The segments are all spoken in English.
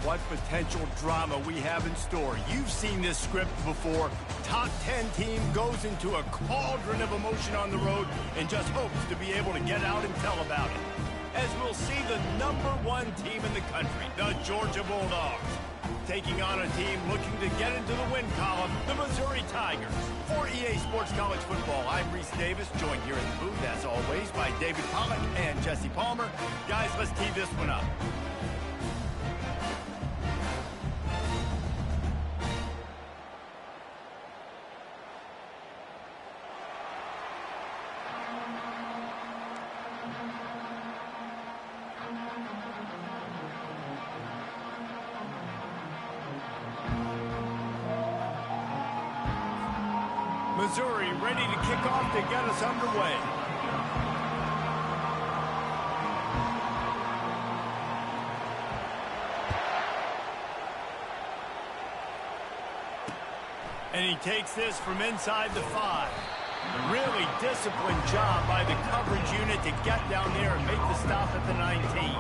What potential drama we have in store. You've seen this script before. Top 10 team goes into a cauldron of emotion on the road and just hopes to be able to get out and tell about it. As we'll see the #1 team in the country, the Georgia Bulldogs, taking on a team looking to get into the win column, the Missouri Tigers. For EA Sports College Football, I'm Reese Davis, joined here in the booth, as always, by David Pollack and Jesse Palmer. Guys, let's tee this one up. Missouri ready to kick off to get us underway. And he takes this from inside the 5. Really disciplined job by the coverage unit to get down there and make the stop at the 19.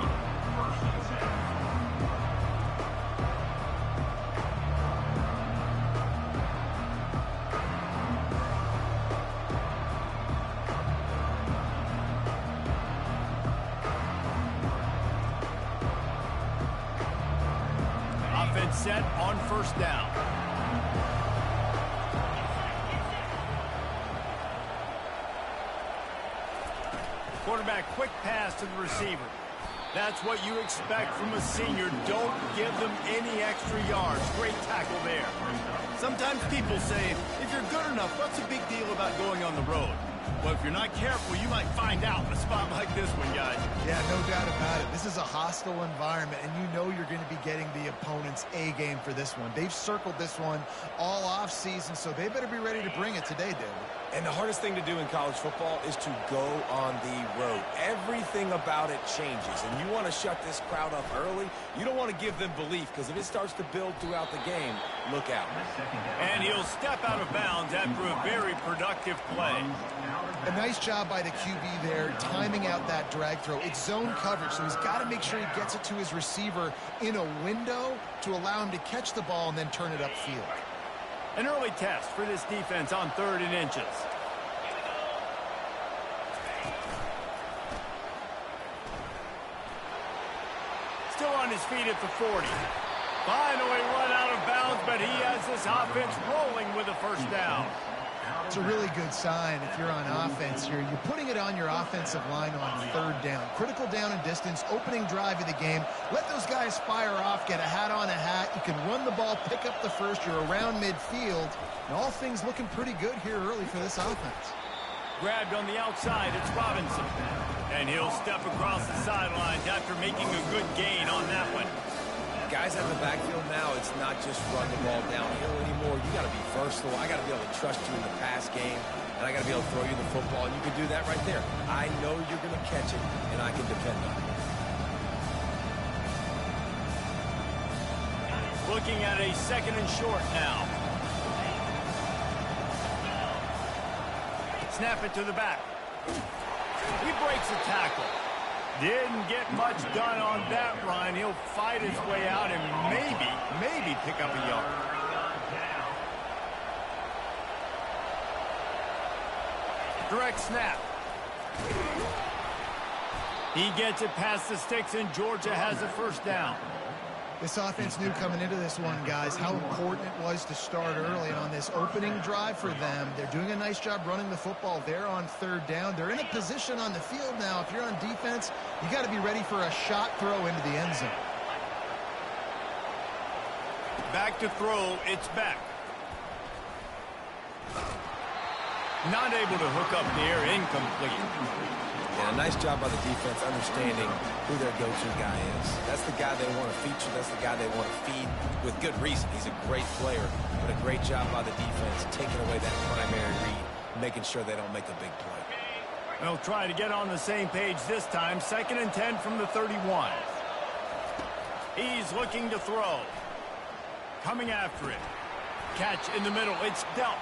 Set on first down. Quarterback quick pass to the receiver. That's what you expect from a senior. Don't give them any extra yards. Great tackle there. Sometimes people say, if you're good enough, what's the big deal about going on the road? Well, if you're not careful, you might find out in a spot like this one, guys. Yeah, no doubt about it. This is a hostile environment, and you know you're going to be getting the opponent's A-game for this one. They've circled this one all off-season, so they better be ready to bring it today, David. And the hardest thing to do in college football is to go on the road. Everything about it changes, and you want to shut this crowd up early. You don't want to give them belief, because if it starts to build throughout the game, look out. And he'll step out of bounds after a very productive play. A nice job by the QB there, timing out that drag throw. It's zone coverage, so he's got to make sure he gets it to his receiver in a window to allow him to catch the ball and then turn it upfield. An early test for this defense on 3rd and inches. Still on his feet at the 40. Finally run out of bounds, but he has this offense rolling with a first down. It's a really good sign if you're on offense here. You're putting it on your offensive line on 3rd down. Critical down and distance, opening drive of the game. Let those guys fire off, get a hat on a hat. You can run the ball, pick up the first. You're around midfield. And all things looking pretty good here early for this offense. Grabbed on the outside, it's Robinson. And he'll step across the sidelines after making a good gain on that one. Guys at the backfield now, it's not just run the ball downhill anymore. You got to be versatile. I got to be able to trust you in the pass game, and I got to be able to throw you the football, and you can do that right there. I know you're going to catch it, and I can depend on it. Looking at a 2nd and short now. Snap it to the back. He breaks a tackle. Didn't get much done on that run. He'll fight his way out and maybe pick up a yard. Direct snap. He gets it past the sticks, and Georgia has a first down. This offense knew coming into this one, guys, how important it was to start early. And on this opening drive for them, they're doing a nice job running the football. They're on 3rd down. They're in a position on the field now. If you're on defense, you got to be ready for a shot throw into the end zone. Back to throw, it's Beck. Not able to hook up there, incomplete. Yeah, nice job by the defense understanding who their go-to guy is. That's the guy they want to feature. That's the guy they want to feed with good reason. He's a great player, but a great job by the defense taking away that primary read, making sure they don't make a big play. They'll try to get on the same page this time. 2nd and 10 from the 31. He's looking to throw. Coming after it. Catch in the middle. It's dealt.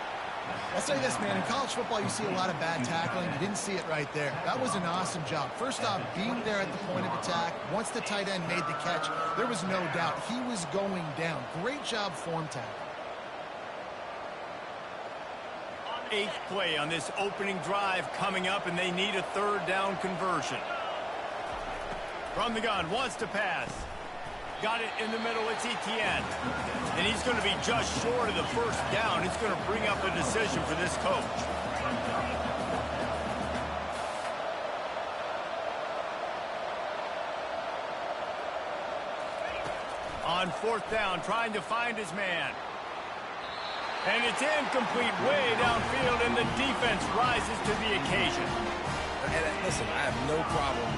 I'll say this, man. In college football, you see a lot of bad tackling. You didn't see it right there. That was an awesome job. First off, being there at the point of attack. Once the tight end made the catch, there was no doubt he was going down. Great job form tackle. 8th play on this opening drive coming up, and they need a 3rd down conversion. From the gun, wants to pass. Got it in the middle, it's Etienne. And he's going to be just short of the 1st down. It's going to bring up a decision for this coach. On 4th down, trying to find his man. And it's incomplete way downfield, and the defense rises to the occasion. And listen, I have no problem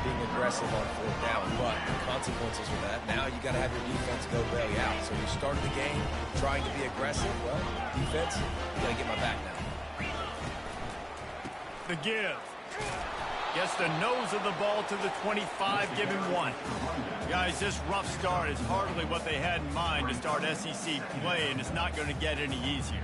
being aggressive on 4th down, but the consequences of that, now you got to have your defense go bail you out. So you started the game trying to be aggressive. Well, defense, you got to get my back now. The give. Gets the nose of the ball to the 25, give him 1. Guys, this rough start is hardly what they had in mind to start SEC play, and it's not going to get any easier.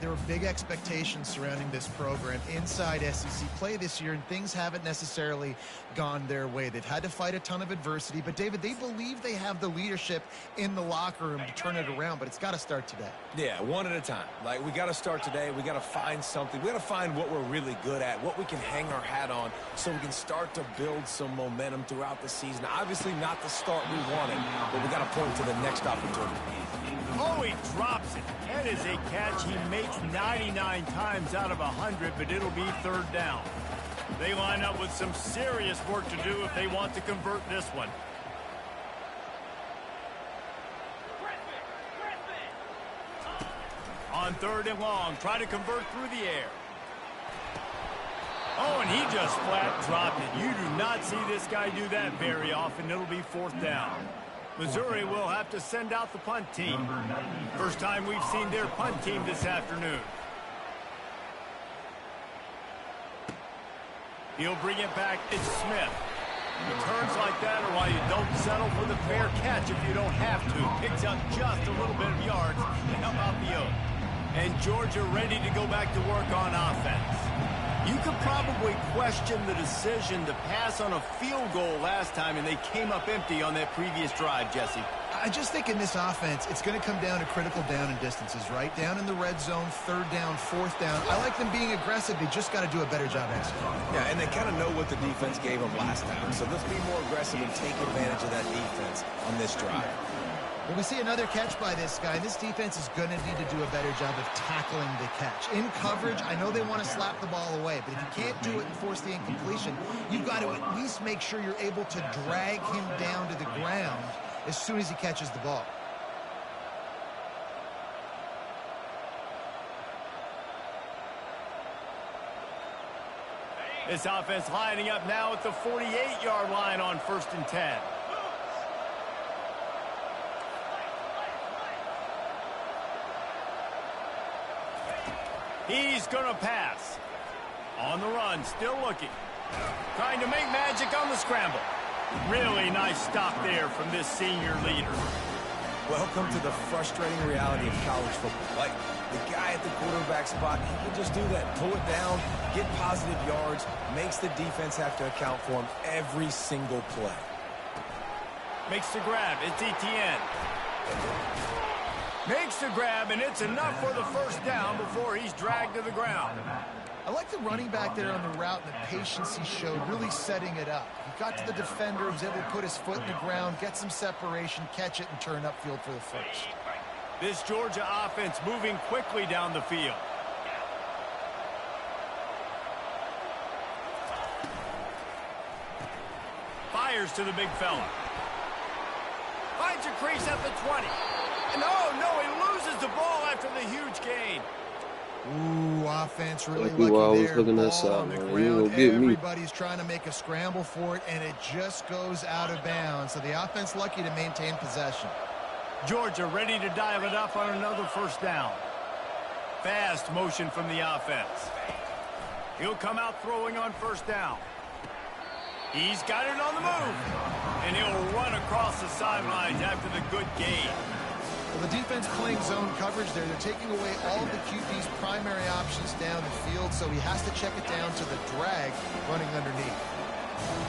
There were big expectations surrounding this program inside SEC play this year, and things haven't necessarily gone their way. They've had to fight a ton of adversity, but David, they believe they have the leadership in the locker room to turn it around, but it's got to start today. Yeah, one at a time. Like, we got to start today. We got to find something. We got to find what we're really good at, what we can hang our hat on, so we can start to build some momentum throughout the season. Obviously not the start we wanted, but we got to point to the next opportunity. Oh, he drops it. That is a catch he makes 99 times out of 100, but it'll be 3rd down. They line up with some serious work to do if they want to convert this one. On 3rd and long, try to convert through the air. Oh, and he just flat dropped it. You do not see this guy do that very often. It'll be 4th down. Missouri will have to send out the punt team. First time we've seen their punt team this afternoon. He'll bring it back. It's Smith. Returns like that are why you don't settle for the fair catch if you don't have to. Picks up just a little bit of yards to help out the Oak. And Georgia ready to go back to work on offense. You could probably question the decision to pass on a field goal last time, and they came up empty on that previous drive, Jesse. I just think in this offense, it's going to come down to critical down and distances, right? Down in the red zone, 3rd down, 4th down. I like them being aggressive. They just got to do a better job executing. Yeah, and they kind of know what the defense gave them last time. So let's be more aggressive and take advantage of that defense on this drive. Well, we see another catch by this guy. This defense is going to need to do a better job of tackling the catch. In coverage, I know they want to slap the ball away, but if you can't do it and force the incompletion, you've got to at least make sure you're able to drag him down to the ground as soon as he catches the ball. This offense lining up now at the 48-yard line on 1st and 10. He's going to pass. On the run, still looking. Trying to make magic on the scramble. Really nice stop there from this senior leader. Welcome to the frustrating reality of college football. Like, the guy at the quarterback spot, he can just do that. Pull it down, get positive yards, makes the defense have to account for him every single play. Makes the grab. It's Etienne. Makes the grab, and it's enough for the 1st down before he's dragged to the ground. I like the running back there on the route and the patience he showed, really setting it up. He got to the defender, was able to put his foot in the ground, get some separation, catch it, and turn upfield for the 1st. This Georgia offense moving quickly down the field. Fires to the big fella. Finds a crease at the 20. And no, he loses the ball after the huge gain. Ooh, offense really Lucky while I lucky was there. looking that Ball side, on the man. You ground. gonna get me. Everybody's trying to make a scramble for it, and it just goes out of bounds. So the offense lucky to maintain possession. Georgia ready to dive it up on another first down. Fast motion from the offense. He'll come out throwing on first down. He's got it on the move. And he'll run across the sidelines after the good gain. Well, the defense playing zone coverage there. They're taking away all of the QB's primary options down the field, so he has to check it down to the drag running underneath.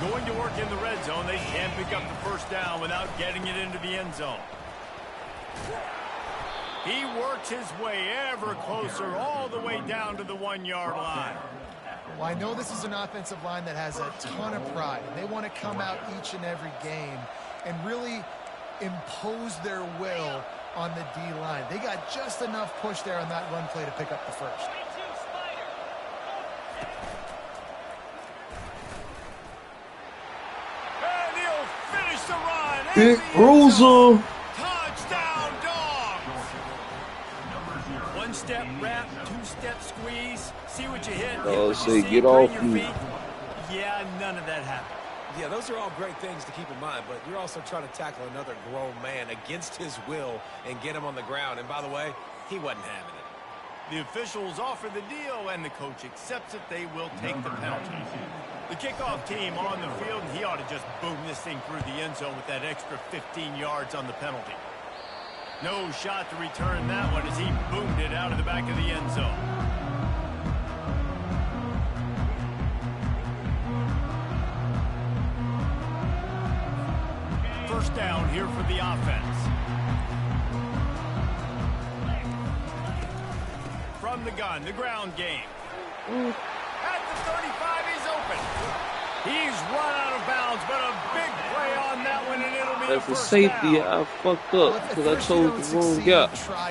Going to work in the red zone, they can't pick up the first down without getting it into the end zone. He works his way ever closer all the way down to the 1-yard line. Well, I know this is an offensive line that has a ton of pride. They want to come out each and every game and really impose their will on the D-line. They got just enough push there on that run play to pick up the first. And he'll finish the run. Big Bruiser. Touchdown, Dawgs. One-step wrap, two-step squeeze. See what you hit. Oh, say, See, get off your me. feet. Yeah, none of that happened. Yeah, those are all great things to keep in mind, but you're also trying to tackle another grown man against his will and get him on the ground. And by the way, he wasn't having it. The officials offer the deal, and the coach accepts it. They will take the penalty. The kickoff team on the field, and he ought to just boom this thing through the end zone with that extra 15 yards on the penalty. No shot to return that one as he boomed it out of the back of the end zone. First down here for the offense. From the gun, the ground game. At the 35, he's open. He's run out of bounds, but a big play on that one, and it'll be As a safety, I fucked up because I chose the wrong guy.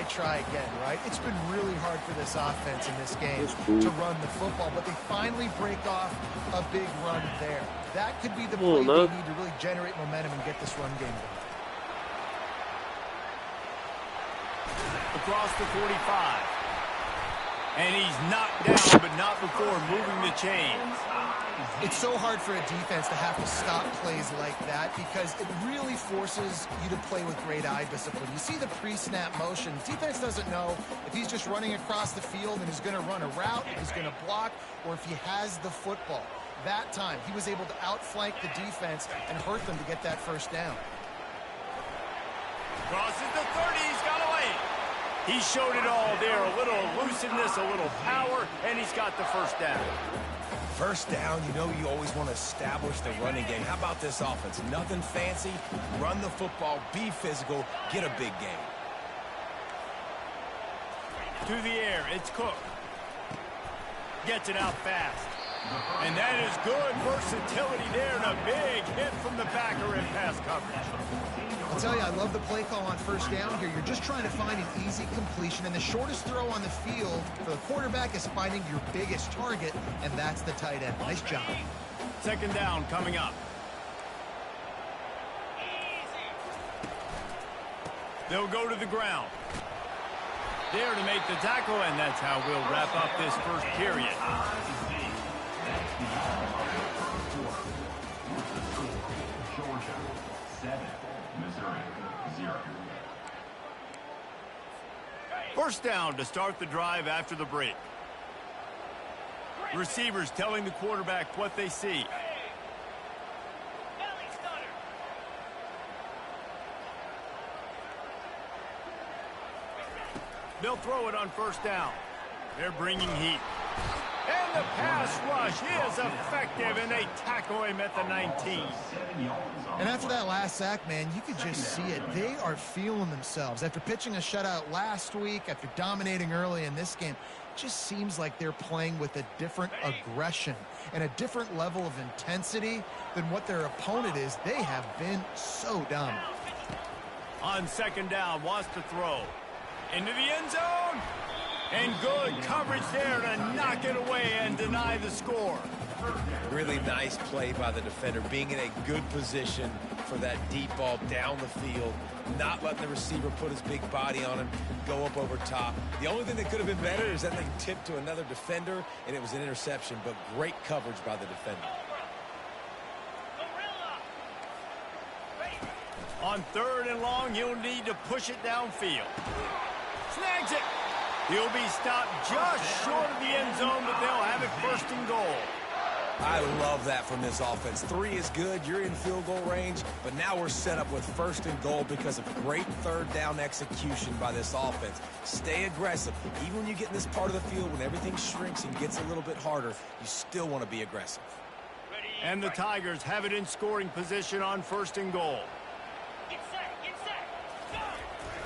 Try again, right? It's been really hard for this offense in this game cool. to run the football, but they finally break off a big run there. That could be the play they need to really generate momentum and get this run game going. Across the 45. And he's knocked down, but not before moving the chains. It's so hard for a defense to have to stop plays like that because it really forces you to play with great eye discipline. You see the pre-snap motion. Defense doesn't know if he's just running across the field and he's going to run a route, if he's going to block, or if he has the football. That time, he was able to outflank the defense and hurt them to get that first down. Crosses the 30, he's got away. He showed it all there, a little elusiveness, a little power, and he's got the first down. First down, you know you always want to establish the running game. How about this offense? Nothing fancy. Run the football, be physical, get a big gain. To the air, it's Cook. Gets it out fast. And that is good versatility there, and a big hit from the backer in pass coverage. I'll tell you, I love the play call on first down here. You're just trying to find an easy completion, and the shortest throw on the field for the quarterback is finding your biggest target, and that's the tight end. Nice job. Second down coming up. They'll go to the ground. There to make the tackle, and that's how we'll wrap up this first period. First down to start the drive after the break. Receivers telling the quarterback what they see. They'll throw it on first down. They're bringing heat. And the pass rush is effective, and they tackle him at the 19. And after that last sack, man, you could just see it. They are feeling themselves. After pitching a shutout last week, after dominating early in this game, it just seems like they're playing with a different aggression and a different level of intensity than what their opponent is. They have been so dominant. On second down, wants to throw. Into the end zone. And good coverage there to knock it away and deny the score. Really nice play by the defender, being in a good position for that deep ball down the field, not letting the receiver put his big body on him, go up over top. The only thing that could have been better is that thing tipped to another defender, and it was an interception, but great coverage by the defender. On 3rd and long, he'll need to push it downfield. Snags it. He'll be stopped just short of the end zone, but they'll have it 1st and goal. I love that from this offense. 3 is good. You're in field goal range, but now we're set up with 1st and goal because of great 3rd down execution by this offense. Stay aggressive. Even when you get in this part of the field, when everything shrinks and gets a little bit harder, you still want to be aggressive. And the Tigers have it in scoring position on 1st and goal.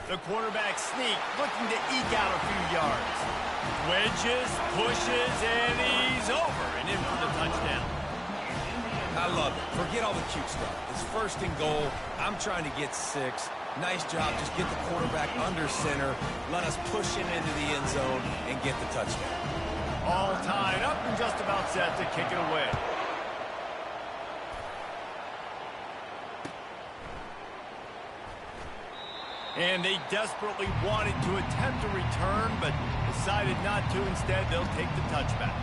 The quarterback sneak, looking to eke out a few yards. Wedges, pushes, and he's over and in for the touchdown. I love it. Forget all the cute stuff. It's 1st and goal. I'm trying to get 6. Nice job. Just get the quarterback under center. Let us push him into the end zone and get the touchdown. All tied up and just about set to kick it away. And they desperately wanted to attempt a return, but decided not to. Instead, they'll take the touchback.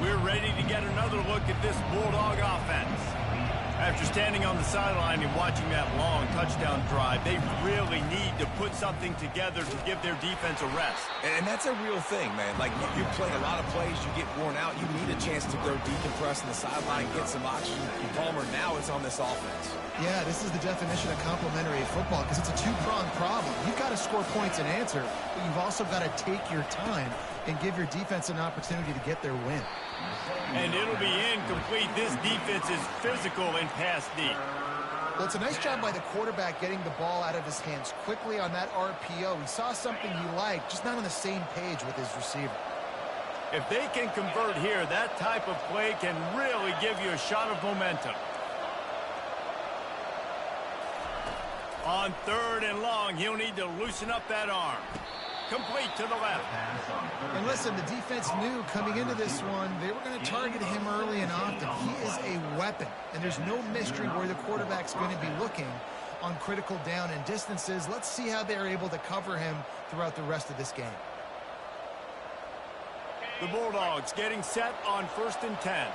We're ready to get another look at this Bulldog offense. After standing on the sideline and watching that long touchdown drive, they really need to put something together to give their defense a rest. And that's a real thing, man. Like, you're playing a lot of plays, you get worn out, you need a chance to go decompress on the sideline, get some oxygen. Palmer, now it's on this offense. Yeah, this is the definition of complementary football because it's a two-pronged problem. You've got to score points and answer, but you've also got to take your time and give your defense an opportunity to get their win. And it'll be incomplete. This defense is physical and pass deep. Well, it's a nice job by the quarterback getting the ball out of his hands quickly on that RPO. He saw something he liked, just not on the same page with his receiver. If they can convert here, that type of play can really give you a shot of momentum. On 3rd and long, he'll need to loosen up that arm. Complete to the left. And listen, the defense knew coming into this one, they were going to target him early and often. He is a weapon, and there's no mystery where the quarterback's going to be looking on critical down and distances. Let's see how they're able to cover him throughout the rest of this game. The Bulldogs getting set on 1st and 10.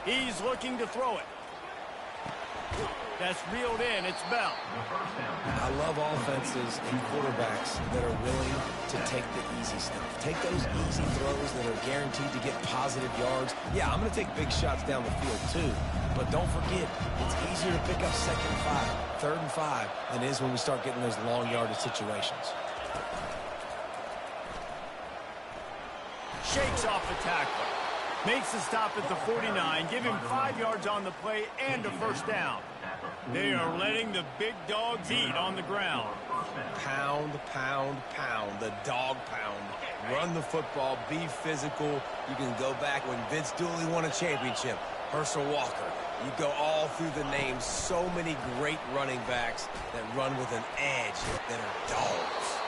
He's looking to throw it. That's reeled in. It's Bell. I love offenses and quarterbacks that are willing to take the easy stuff. Take those easy throws that are guaranteed to get positive yards. Yeah, I'm going to take big shots down the field too. But don't forget, it's easier to pick up 2nd and 5, 3rd and 5 than it is when we start getting those long yardage situations. Shakes off the tackler. Makes the stop at the 49. Give him 5 yards on the play and a 1st down. They are letting the big dogs eat on the ground. Pound, pound, pound. The dog pound. Run the football. Be physical. You can go back when Vince Dooley won a championship. Herschel Walker. You go all through the names. So many great running backs that run with an edge that are dogs.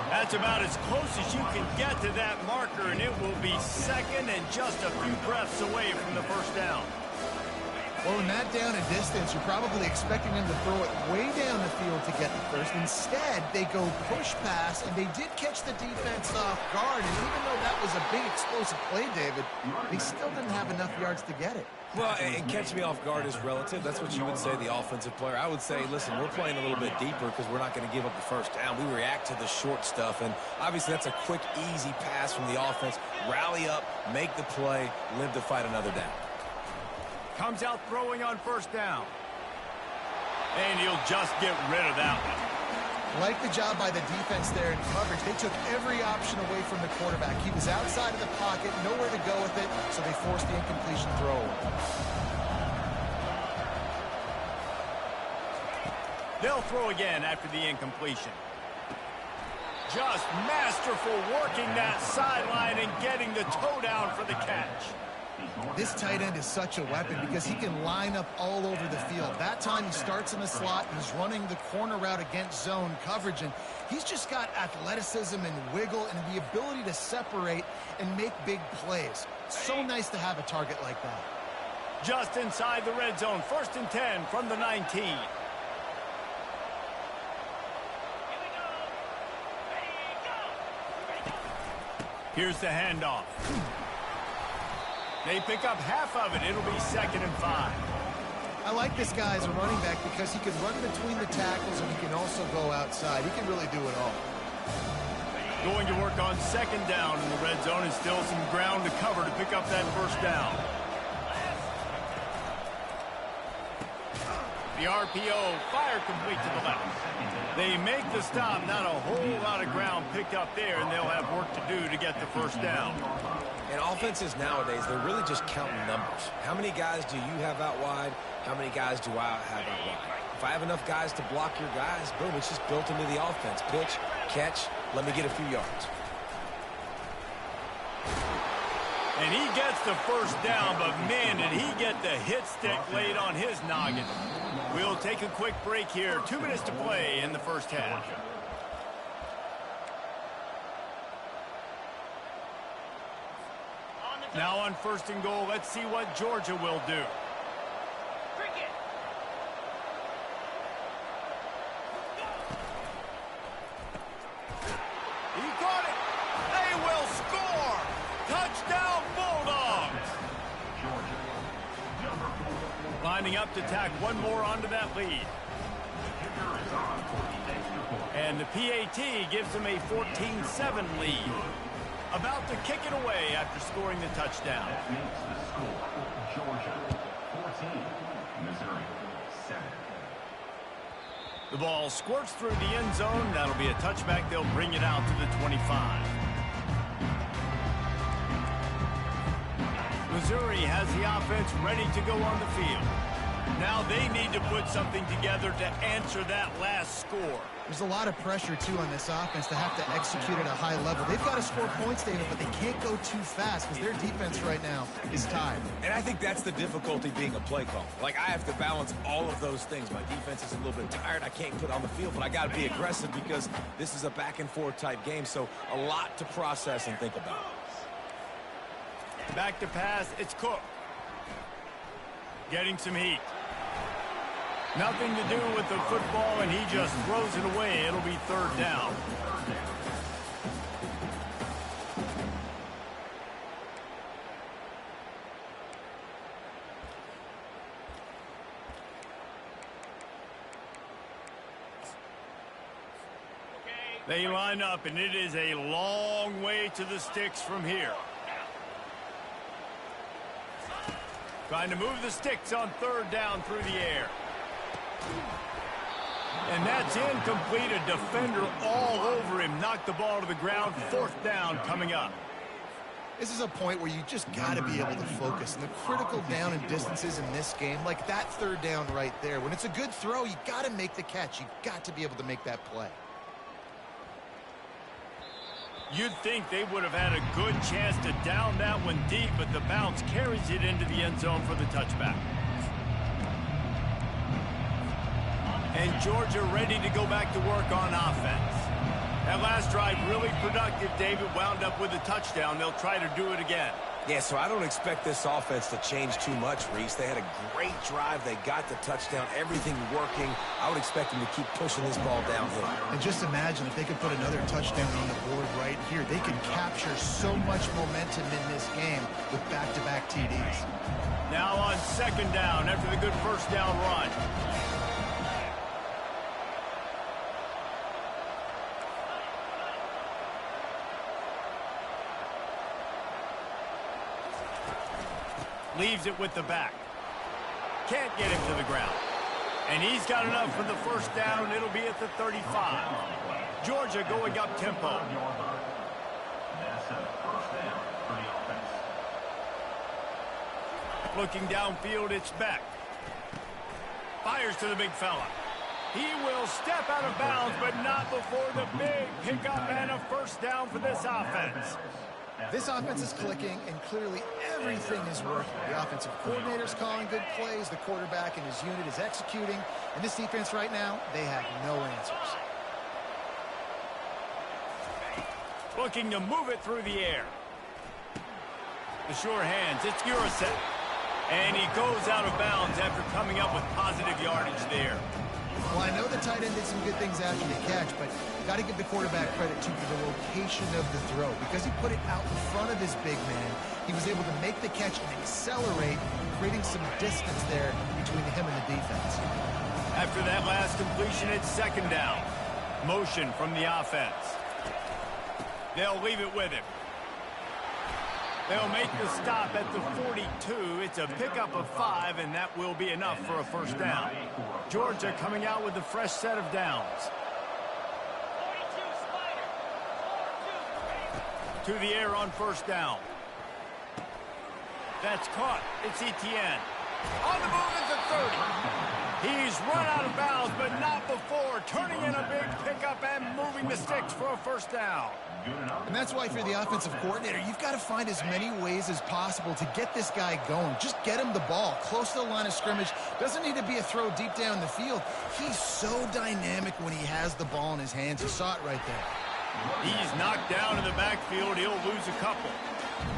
That's about as close as you can get to that marker, and it will be 2nd and just a few breaths away from the 1st down. Well, in that down and distance, you're probably expecting them to throw it way down the field to get the 1st. Instead, they go push pass, and they did catch the defense off guard. And even though that was a big explosive play, David, they still didn't have enough yards to get it. Well, and catch me off guard is relative. That's what you would say, the offensive player. I would say, listen, we're playing a little bit deeper because we're not going to give up the 1st down. We react to the short stuff, and obviously that's a quick, easy pass from the offense. Rally up, make the play, live to fight another down. Comes out throwing on 1st down. And he'll just get rid of that one. Like the job by the defense there in coverage. They took every option away from the quarterback. He was outside of the pocket, nowhere to go with it, so they forced the incompletion throw. They'll throw again after the incompletion. Just masterful working that sideline and getting the toe down for the catch. This tight end is such a weapon because he can line up all over the field. That time he starts in the slot, and he's running the corner route against zone coverage, and he's just got athleticism and wiggle and the ability to separate and make big plays. So nice to have a target like that. Just inside the red zone, 1st and 10 from the 19. Here's the handoff. They pick up half of it. It'll be 2nd and 5. I like this guy as a running back because he can run between the tackles and he can also go outside. He can really do it all. Going to work on 2nd down in the red zone, and still some ground to cover to pick up that 1st down. The RPO, fire complete to the left. They make the stop, not a whole lot of ground picked up there, and they'll have work to do to get the 1st down. And offenses nowadays, they're really just counting numbers. How many guys do you have out wide? How many guys do I have out wide? If I have enough guys to block your guys, boom, it's just built into the offense. Pitch, catch, let me get a few yards. And he gets the 1st down, but man, did he get the hit stick laid on his noggin. We'll take a quick break here. 2 minutes to play in the 1st half. Now on 1st and goal, let's see what Georgia will do. He caught it. They will score. Touchdown, Bulldogs. Lining up to tack one more onto that lead. And the PAT gives them a 14-7 lead. About to kick it away after scoring the touchdown. Georgia 14, Missouri 7. The ball squirts through the end zone. That'll be a touchback. They'll bring it out to the 25. Missouri has the offense ready to go on the field. Now they need to put something together to answer that last score. There's a lot of pressure, too, on this offense to have to execute at a high level. They've got to score points, David, but they can't go too fast because their defense right now is tired. And I think that's the difficulty being a play caller. Like, I have to balance all of those things. My defense is a little bit tired. I can't put on the field, but I got to be aggressive because this is a back-and-forth type game, so a lot to process and think about. Back to pass, it's Cook. Getting some heat. Nothing to do with the football, and he just throws it away. It'll be 3rd down. They line up, and it is a long way to the sticks from here. Trying to move the sticks on 3rd down through the air. And that's incomplete. A defender all over him. Knocked the ball to the ground. 4th down coming up. This is a point where you just got to be able to focus. And the critical down and distances in this game, like that 3rd down right there, when it's a good throw, you got to make the catch. You got to be able to make that play. You'd think they would have had a good chance to down that one deep, but the bounce carries it into the end zone for the touchback. And Georgia ready to go back to work on offense. That last drive really productive. David wound up with a touchdown. They'll try to do it again. Yeah, so I don't expect this offense to change too much, Reese. They had a great drive. They got the touchdown. Everything working. I would expect them to keep pushing this ball downhill. And just imagine if they could put another touchdown on the board right here. They could capture so much momentum in this game with back-to-back TDs. Now on 2nd down after the good 1st down run. Leaves it with the back. Can't get him to the ground. And he's got enough for the 1st down. It'll be at the 35. Georgia going up tempo. Looking downfield, it's Beck. Fires to the big fella. He will step out of bounds, but not before the big pickup and a 1st down for this offense. This offense is clicking, and clearly everything is working. The offensive coordinator's calling good plays. The quarterback and his unit is executing. And this defense right now, they have no answers. Looking to move it through the air. The sure hands, it's Uriset. And he goes out of bounds after coming up with positive yardage there. Well, I know the tight end did some good things after the catch, but got to give the quarterback credit, too, for the location of the throw. Because he put it out in front of his big man, he was able to make the catch and accelerate, creating some distance there between him and the defense. After that last completion, it's second down. Motion from the offense. They'll leave it with him. They'll make the stop at the 42. It's a pickup of 5, and that will be enough for a first down. Georgia coming out with a fresh set of downs. To the air on first down. That's caught. It's Etienne. On the move at the 30. He's run out of bounds, but not before. Turning in a big pickup and moving the sticks for a first down. And that's why, for the offensive coordinator, you've got to find as many ways as possible to get this guy going. Just get him the ball close to the line of scrimmage. Doesn't need to be a throw deep down the field. He's so dynamic when he has the ball in his hands. You saw it right there. He's knocked down in the backfield. He'll lose a couple.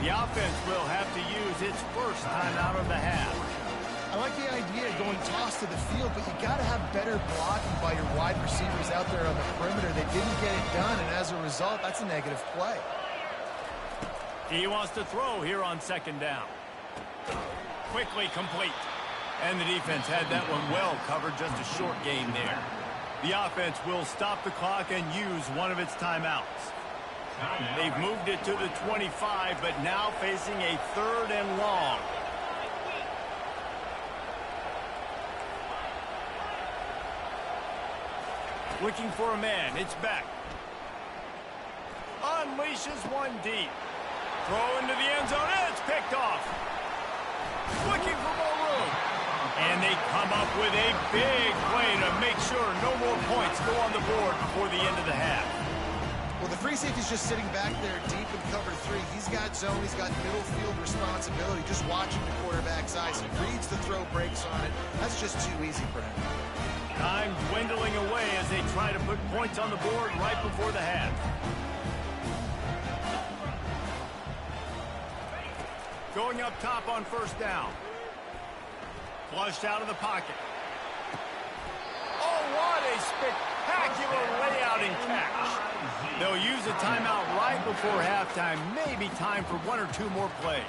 The offense will have to use its first time out of the half. I like the idea of going toss to the field, but you got to have better blocking by your wide receivers out there on the perimeter. They didn't get it done, and as a result, that's a negative play. He wants to throw here on second down. Quickly complete. And the defense had that one well covered, just a short gain there. The offense will stop the clock and use one of its timeouts. They've moved it to the 25, but now facing a third and long. Looking for a man. It's back. Unleashes one deep. Throw into the end zone. It's picked off. Looking for more room. And they come up with a big play to make sure no more points go on the board before the end of the half. Well, the free safety's just sitting back there deep in cover 3. He's got zone. He's got middle field responsibility. Just watching the quarterback's eyes. He reads the throw, breaks on it. That's just too easy for him. Time dwindling away as they try to put points on the board right before the half. Going up top on first down. Flushed out of the pocket. Oh, what a spectacular layout and catch. They'll use a timeout right before halftime. Maybe time for one or two more plays.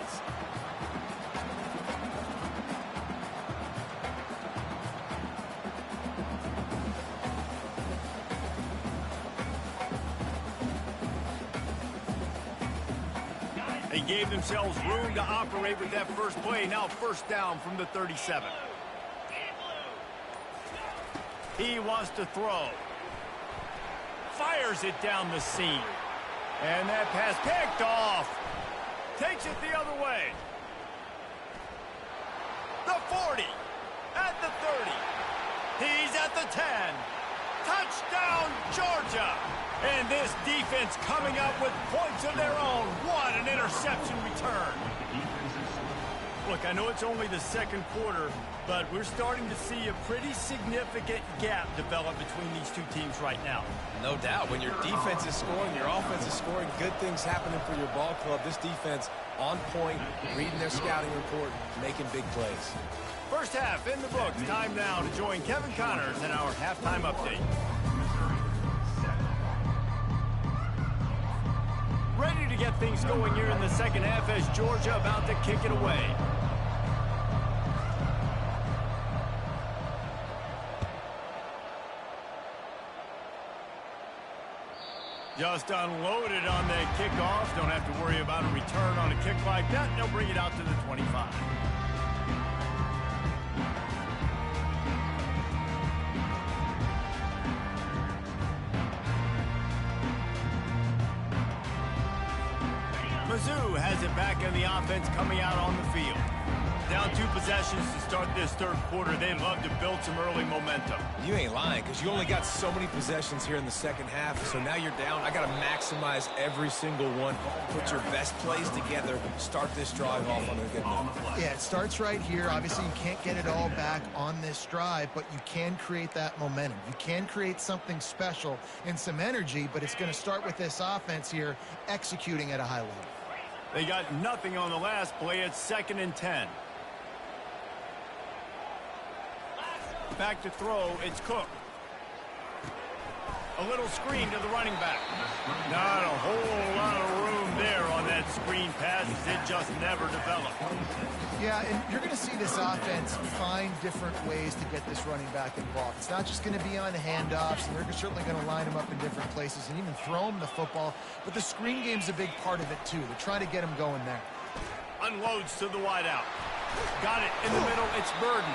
They gave themselves room to operate with that first play. Now first down from the 37. He wants to throw. Fires it down the seam. And that pass picked off. Takes it the other way. The 40. At the 30. He's at the 10. Touchdown, Georgia. And this defense coming up with points of their own. What an interception return. Look, I know it's only the second quarter, but we're starting to see a pretty significant gap develop between these two teams right now. No doubt. When your defense is scoring, your offense is scoring, good things happening for your ball club. This defense on point, reading their scouting report, making big plays. First half in the books. Time now to join Kevin Connors in our halftime update. Ready to get things going here in the second half as Georgia about to kick it away. Just unloaded on the kickoff. Don't have to worry about a return on a kick like that. They'll bring it out to the 25. Mizzou has it back in the offense coming out on the field. Down 2 possessions to start this third quarter. They'd love to build some early momentum. You ain't lying, because you only got so many possessions here in the second half, so now you're down. I got to maximize every single one. Put your best plays together. Start this drive off on a good note. Yeah, it starts right here. Obviously, you can't get it all back on this drive, but you can create that momentum. You can create something special and some energy, but it's going to start with this offense here executing at a high level. They got nothing on the last play. It's 2nd and 10. Back to throw. It's Cook. A little screen to the running back. Not a whole lot of room there on that screen pass. It just never developed. Yeah, and you're going to see this offense find different ways to get this running back involved. It's not just going to be on handoffs, and they're certainly going to line him up in different places and even throw him the football. But the screen game's a big part of it, too. They're trying to get him going there. Unloads to the wideout. Got it in the middle. It's Burden.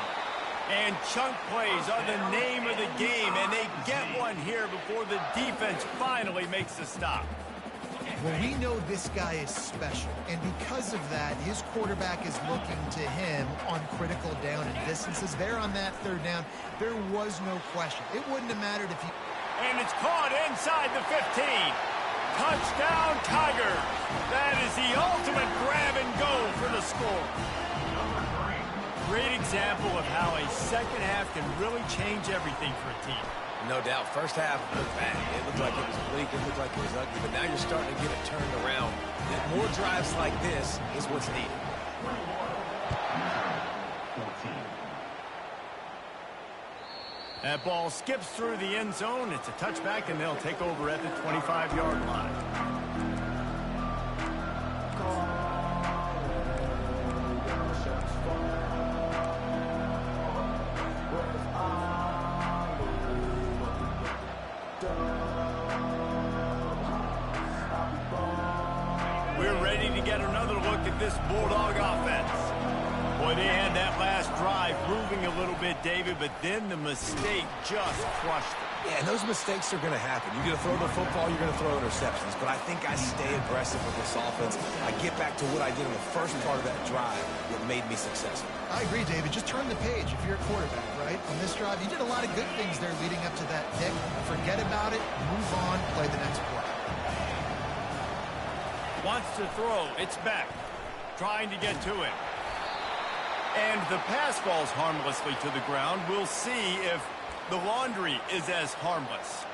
And chunk plays are the name of the game, and they get one here before the defense finally makes the stop. Well, we know this guy is special, and because of that, his quarterback is looking to him on critical down and distances. There on that third down, there was no question. It wouldn't have mattered if he... And it's caught inside the 15. Touchdown, Tigers. That is the ultimate grab and go for the score. Great example of how a second half can really change everything for a team. No doubt. First half looked bad. It looked like it was bleak. It looked like it was ugly. But now you're starting to get it turned around. And more drives like this is what's needed. That ball skips through the end zone. It's a touchback, and they'll take over at the 25-yard line. We're ready to get another look at this Bulldog offense. Boy, they had that last drive moving a little bit, David, but then the mistake just crushed them. Yeah, and those mistakes are going to happen. You're going to throw the football, you're going to throw interceptions. But I think I stay aggressive with this offense. I get back to what I did in the first part of that drive that made me successful. I agree, David. Just turn the page if you're a quarterback, right? On this drive, you did a lot of good things there leading up to that pick. Forget about it, move on, play the next play. Wants to throw. It's back. Trying to get to it. And the pass falls harmlessly to the ground. We'll see if the laundry is as harmless.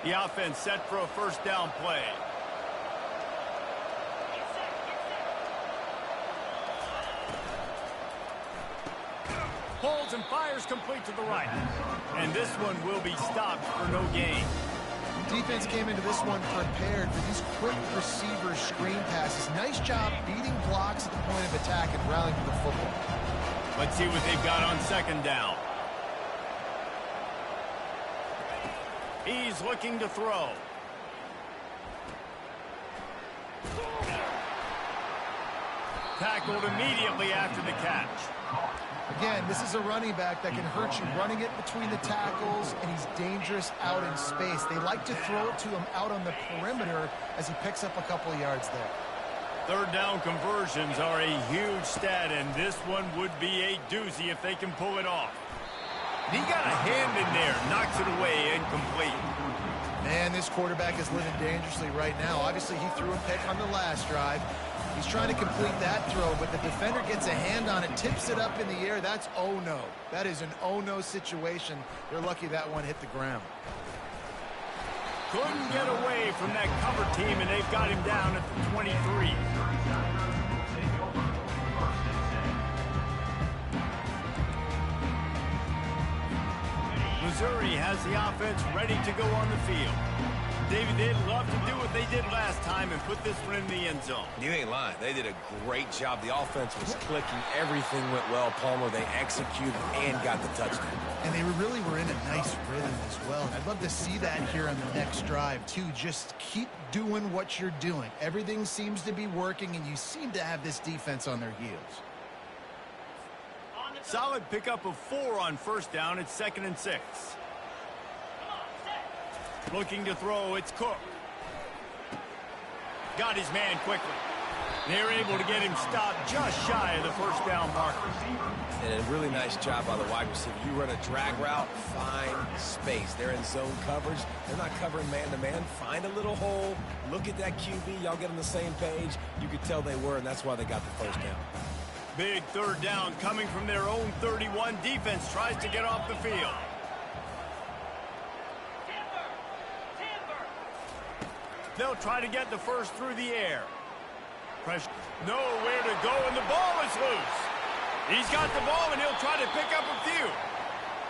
The offense set for a first down play. Pulls and fires complete to the right. And this one will be stopped for no gain. Defense came into this one prepared for these quick receiver screen passes. Nice job beating blocks at the point of attack and rallying to the football. Let's see what they've got on second down. He's looking to throw. Tackled immediately after the catch. Again, this is a running back that can hurt you running it between the tackles, and he's dangerous out in space. They like to throw it to him out on the perimeter as he picks up a couple of yards there. Third down conversions are a huge stat, and this one would be a doozy if they can pull it off. He got a hand in there, knocks it away, incomplete. Man, this quarterback is living dangerously right now. Obviously, he threw a pick on the last drive. He's trying to complete that throw, but the defender gets a hand on it, tips it up in the air. That's oh-no. That is an oh-no situation. They're lucky that one hit the ground. Couldn't get away from that cover team, and they've got him down at the 23. Missouri has the offense ready to go on the field. David, they'd love to do what they did last time and put this one in the end zone. You ain't lying. They did a great job. The offense was clicking. Everything went well, Palmer. They executed and got the touchdown. And they really were in a nice rhythm as well. I'd love to see that here on the next drive, too. Just keep doing what you're doing. Everything seems to be working, and you seem to have this defense on their heels. Solid pickup of 4 on first down. It's 2nd and 6. Looking to throw, it's Cook. Got his man quickly. They're able to get him stopped just shy of the first down marker. And a really nice job by the wide receiver. You run a drag route, find space. They're in zone coverage. They're not covering man-to-man. Find a little hole. Look at that QB. Y'all get on the same page. You could tell they were, and that's why they got the first down. Big third down coming from their own 31. Defense tries to get off the field. They'll try to get the first through the air. Pressure. Nowhere to go, and the ball is loose. He's got the ball, and he'll try to pick up a few.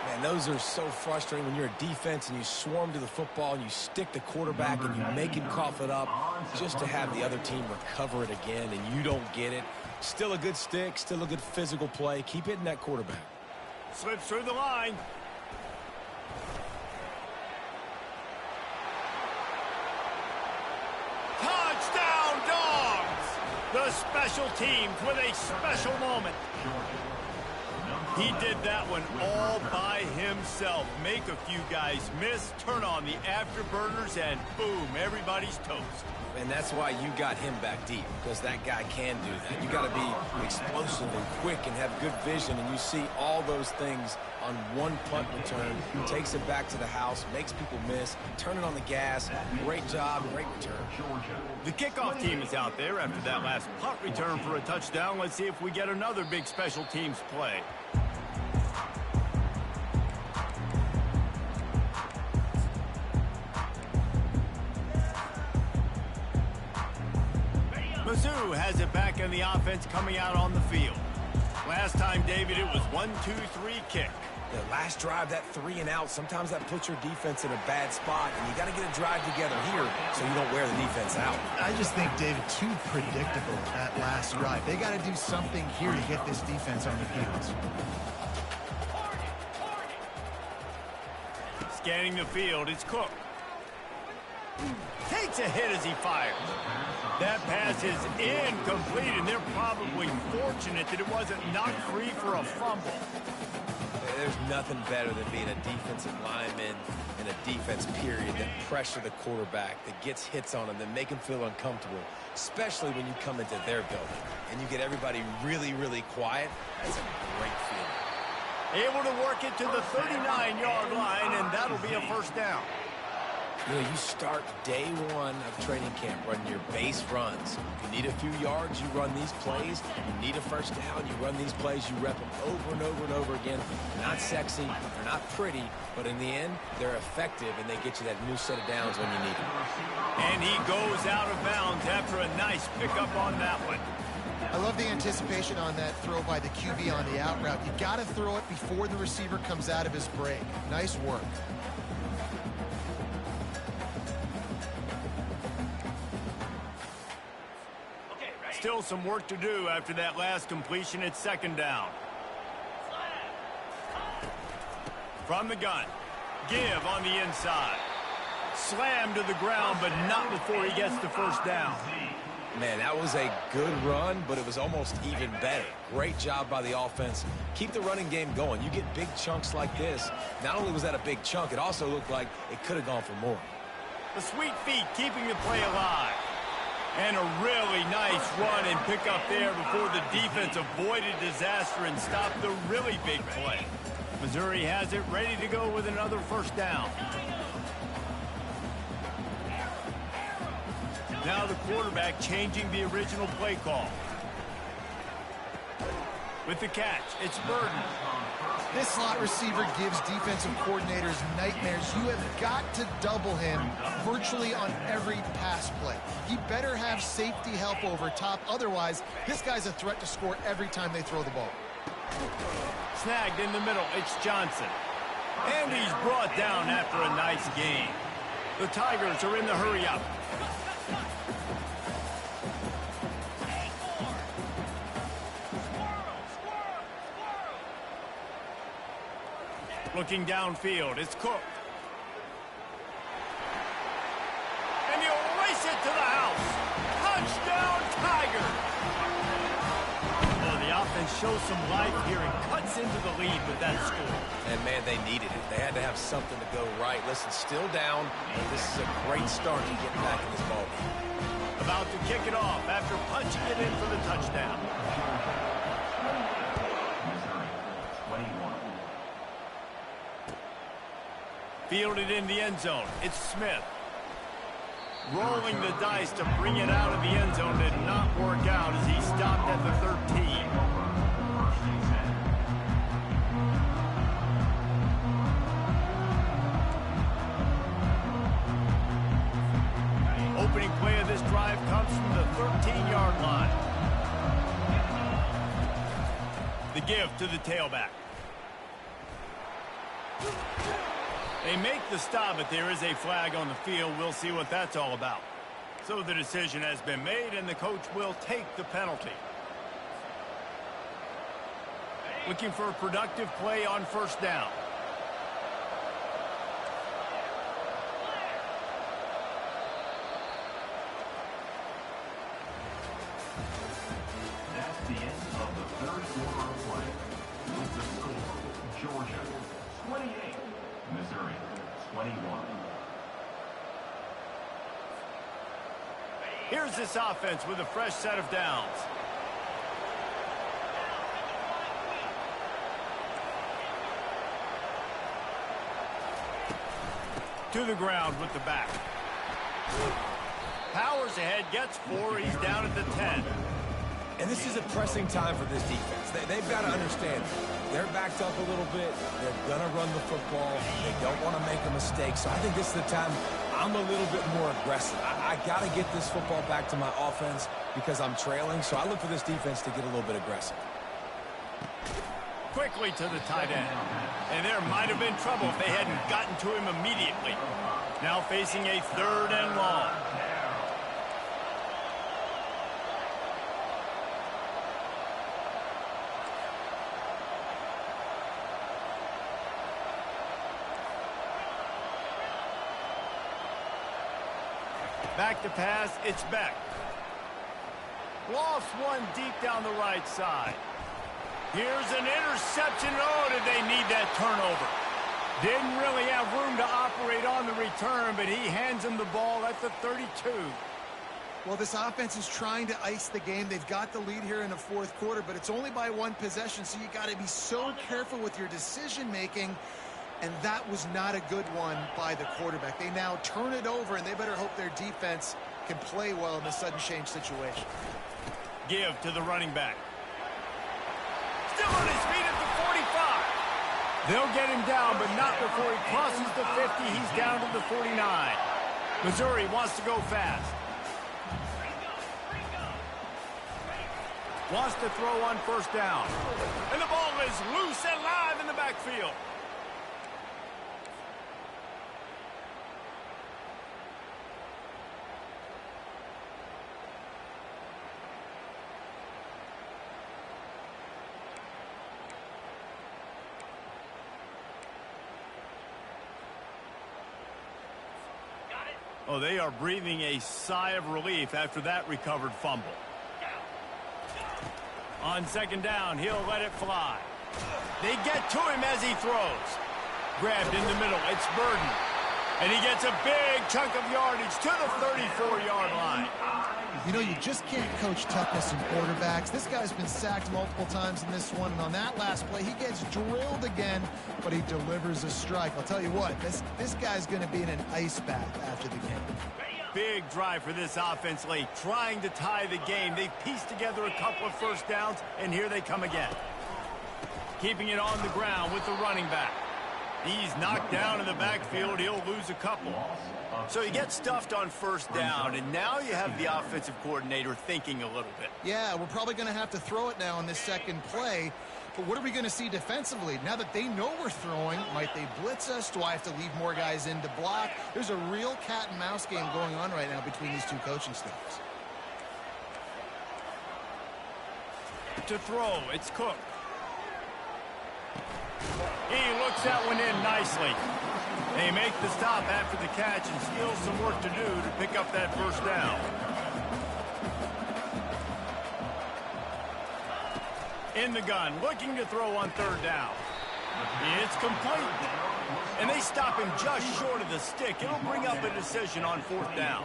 Man, those are so frustrating when you're a defense and you swarm to the football and you stick the quarterback and you make him cough it up just to have the other team recover it again, and you don't get it. Still a good stick, still a good physical play. Keep hitting that quarterback. Slips through the line. Touchdown, Dawgs! The special teams with a special moment. He did that one all by himself. Make a few guys miss, turn on the afterburners, and boom, everybody's toast. And that's why you got him back deep, because that guy can do that. You got to be explosive and quick and have good vision, and you see all those things on one punt return. Takes it back to the house, makes people miss, turning on the gas. Great job, great return. The kickoff team is out there after that last punt return for a touchdown. Let's see if we get another big special teams play. Mizzou has it back in the offense coming out on the field. Last time, David, it was 1-2-3 kick. The last drive, that 3 and out, sometimes that puts your defense in a bad spot, and you got to get a drive together here so you don't wear the defense out. I just think, David, too predictable that last drive. They got to do something here to get this defense on the heels. Scanning the field, it's Cook. Takes a hit as he fires. That pass is incomplete, and they're probably fortunate that it wasn't knocked free for a fumble. There's nothing better than being a defensive lineman in a defense period that pressure the quarterback, that gets hits on him, that make him feel uncomfortable, especially when you come into their building and you get everybody really, really quiet. That's a great feeling. Able to work it to the 39-yard line, and that'll be a first down. You know, you start day one of training camp running your base runs. You need a few yards, you run these plays. You need a first down, you run these plays. You rep them over and over and over again. They're not sexy, they're not pretty, but in the end, they're effective, and they get you that new set of downs when you need them. And he goes out of bounds after a nice pickup on that one. I love the anticipation on that throw by the QB on the out route. You got to throw it before the receiver comes out of his break. Nice work. Still some work to do after that last completion. It's second down. From the gun. Give on the inside. Slam to the ground, but not before he gets the first down. Man, that was a good run, but it was almost even better. Great job by the offense. Keep the running game going. You get big chunks like this. Not only was that a big chunk, it also looked like it could have gone for more. The sweet feet keeping the play alive. And a really nice run and pick up there before the defense avoided disaster and stopped the really big play. Missouri has it ready to go with another first down. Now the quarterback changing the original play call. With the catch, it's Burden. This slot receiver gives defensive coordinators nightmares. You have got to double him virtually on every pass play. He better have safety help over top. Otherwise, this guy's a threat to score every time they throw the ball. Snagged in the middle, it's Johnson. And he's brought down after a nice gain. The Tigers are in the hurry-up. Looking downfield, it's Cook. And he'll race it to the house. Touchdown, Tigers! Well, the offense shows some life here and cuts into the lead with that score. And, man, they needed it. They had to have something to go right. Listen, still down, but this is a great start to get back in this ball game. About to kick it off after punching it in for the touchdown. Fielded in the end zone. It's Smith. Rolling the dice to bring it out of the end zone did not work out as he stopped at the 13. Opening play of this drive comes from the 13-yard line. The give to the tailback. They make the stop, but there is a flag on the field. We'll see what that's all about. So the decision has been made, and the coach will take the penalty. Looking for a productive play on first down. That's the end of the third quarter of play. With the score, Georgia 28, Missouri 21. Here's this offense with a fresh set of downs. To the ground with the back. Powers ahead, gets 4. He's down at the 10. And this is a pressing time for this defense. They've got to understand, they're backed up a little bit. They're going to run the football. They don't want to make a mistake. So I think this is the time I'm a little bit more aggressive. I got to get this football back to my offense because I'm trailing. So I look for this defense to get a little bit aggressive. Quickly to the tight end. And there might have been trouble if they hadn't gotten to him immediately. Now facing a 3rd and long. Back to pass, it's Beck. Lost one deep down the right side. Here's an interception. Oh, did they need that turnover? Didn't really have room to operate on the return, but he hands him the ball at the 32. Well, this offense is trying to ice the game. They've got the lead here in the 4th quarter, but it's only by 1 possession, so you got to be so careful with your decision-making, and that was not a good one by the quarterback. They now turn it over, and they better hope their defense can play well in the sudden change situation. Give to the running back. Still on his feet at the 45. They'll get him down, but not before he crosses the 50. He's down to the 49. Missouri wants to go fast. Wants to throw on first down. And the ball is loose and live in the backfield. Oh, they are breathing a sigh of relief after that recovered fumble. On second down, he'll let it fly. They get to him as he throws. Grabbed in the middle, it's Burden. And he gets a big chunk of yardage to the 34-yard line. You know, you just can't coach toughness in quarterbacks. This guy's been sacked multiple times in this one, and on that last play, he gets drilled again, but he delivers a strike. I'll tell you what, this guy's going to be in an ice bath after the game. Big drive for this offense late, trying to tie the game. They've pieced together a couple of first downs, and here they come again. Keeping it on the ground with the running back. He's knocked down in the backfield. He'll lose a couple. So he gets stuffed on first down, and now you have the offensive coordinator thinking a little bit. Yeah, we're probably going to have to throw it now on this second play. But what are we going to see defensively? Now that they know we're throwing, might they blitz us? Do I have to leave more guys in to block? There's a real cat and mouse game going on right now between these two coaching staffs. To throw, it's Cook. He looks that one in nicely. They make the stop after the catch and still some work to do to pick up that first down. In the gun, looking to throw on third down. It's complete. And they stop him just short of the stick. It'll bring up a decision on fourth down.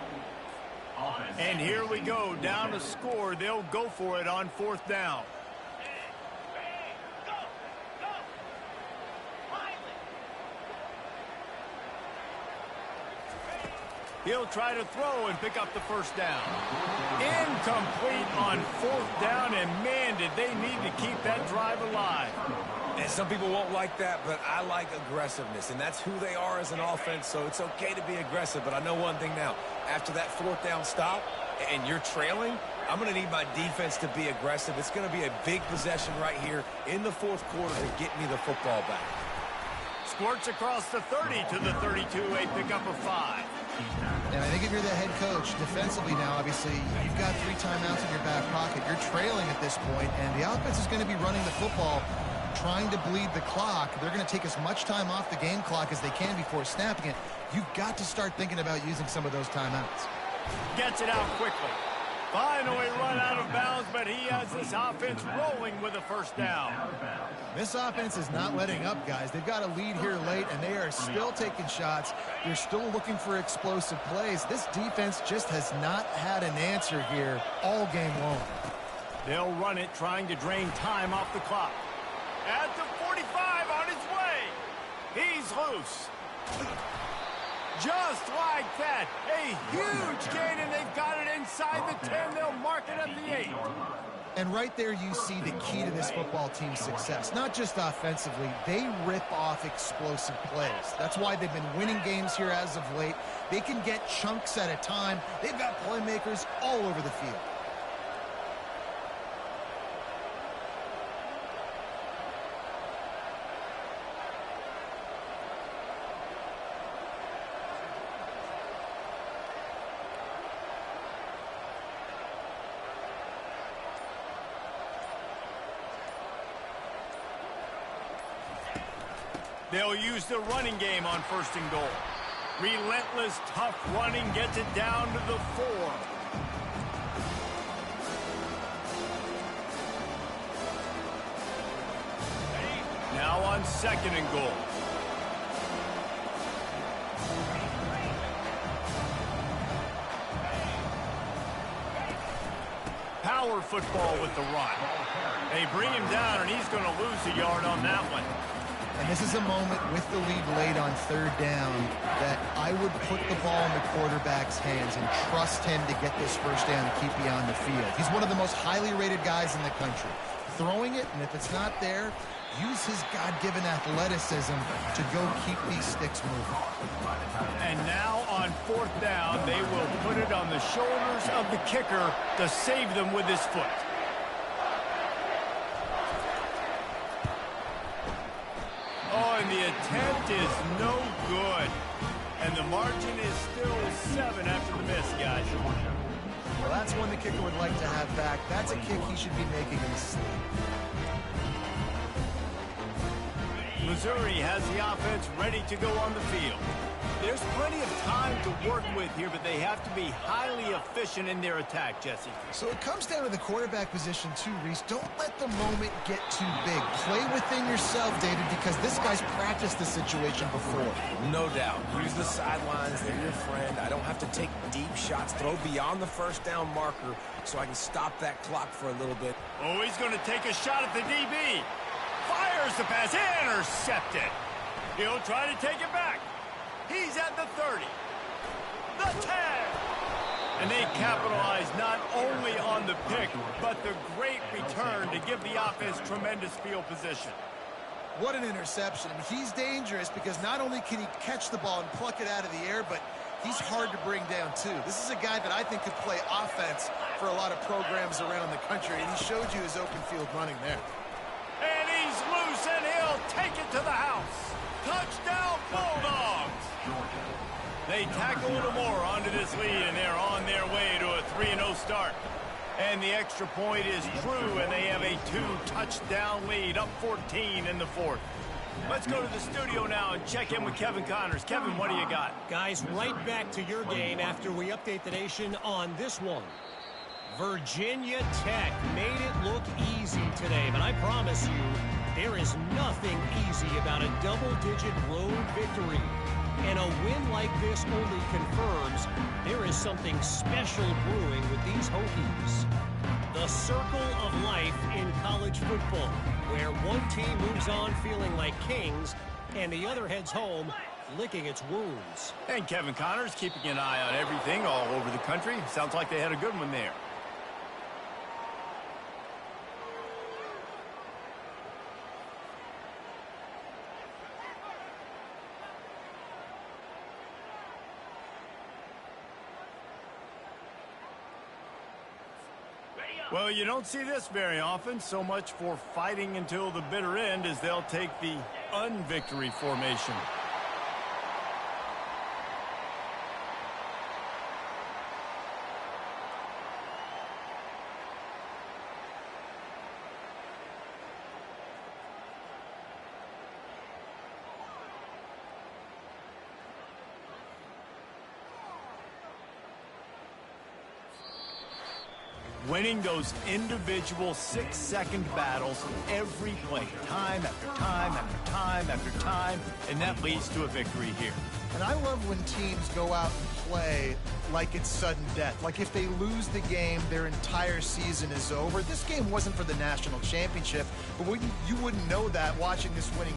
And here we go, down to score. They'll go for it on fourth down. He'll try to throw and pick up the first down. Incomplete on fourth down, and man, did they need to keep that drive alive. And some people won't like that, but I like aggressiveness, and that's who they are as an offense, so it's okay to be aggressive. But I know one thing now. After that fourth down stop, and you're trailing, I'm going to need my defense to be aggressive. It's going to be a big possession right here in the fourth quarter to get me the football back. Squirts across the 30 to the 32, a pickup of 5. And I think if you're the head coach, defensively now, obviously, you've got 3 timeouts in your back pocket. You're trailing at this point, and the offense is going to be running the football, trying to bleed the clock. They're going to take as much time off the game clock as they can before snapping it. You've got to start thinking about using some of those timeouts. Gets it out quickly. Finally run out of bounds, but he has this offense rolling with a first down. This offense is not letting up, guys. They've got a lead here late, and they are still taking shots. They're still looking for explosive plays. This defense just has not had an answer here all game long. They'll run it, trying to drain time off the clock. At the 45 on his way. He's loose. Just like that, a huge gain, and they've got it inside the 10. They'll mark it at the 8. And right there you see the key to this football team's success. Not just offensively, they rip off explosive plays. That's why they've been winning games here as of late. They can get chunks at a time. They've got playmakers all over the field. They'll use the running game on 1st and goal. Relentless, tough running gets it down to the 4. Now on 2nd and goal. Power football with the run. They bring him down, and he's going to lose a yard on that one. And this is a moment with the lead late on 3rd down that I would put the ball in the quarterback's hands and trust him to get this first down and keep you on the field. He's one of the most highly rated guys in the country. Throwing it, and if it's not there, use his God-given athleticism to go keep these sticks moving. And now on 4th down, they will put it on the shoulders of the kicker to save them with his foot. Oh, and the attempt is no good. And the margin is still 7 after the miss, guys. Well, that's one the kicker would like to have back. That's a kick he should be making in his sleep. Missouri has the offense ready to go on the field. There's plenty of time to work with here, but they have to be highly efficient in their attack, Jesse. So it comes down to the quarterback position too, Reese. Don't let the moment get too big. Play within yourself, David, because this guy's practiced the situation before. No doubt. Use the sidelines. They're your friend. I don't have to take deep shots. Throw beyond the first down marker so I can stop that clock for a little bit. Oh, he's going to take a shot at the DB. Fires the pass. Intercepted. He'll try to take it back. He's at the 30. The 10. And they capitalize not only on the pick, but the great return to give the offense tremendous field position. What an interception. He's dangerous because not only can he catch the ball and pluck it out of the air, but he's hard to bring down too. This is a guy that I think could play offense for a lot of programs around the country, and he showed you his open field running there. And he's loose, and he'll take it to the house. Touchdown, Bulldogs! They tack a little more onto this lead, and they're on their way to a 3-0 start. And the extra point is true, and they have a 2-touchdown lead, up 14 in the 4th. Let's go to the studio now and check in with Kevin Connors. Kevin, what do you got? Guys, right back to your game after we update the nation on this one. Virginia Tech made it look easy today, but I promise you, there is nothing easy about a double-digit road victory. And a win like this only confirms there is something special brewing with these Hokies. The circle of life in college football, where one team moves on feeling like kings, and the other heads home licking its wounds. And Kevin Connors keeping an eye on everything all over the country. Sounds like they had a good one there. Well, you don't see this very often. So much for fighting until the bitter end as they'll take the unvictory formation. Winning those individual 6-second battles every play, time after time after time after time, and that leads to a victory here. And I love when teams go out and play like it's sudden death. Like if they lose the game, their entire season is over. This game wasn't for the national championship, but you wouldn't know that watching this winning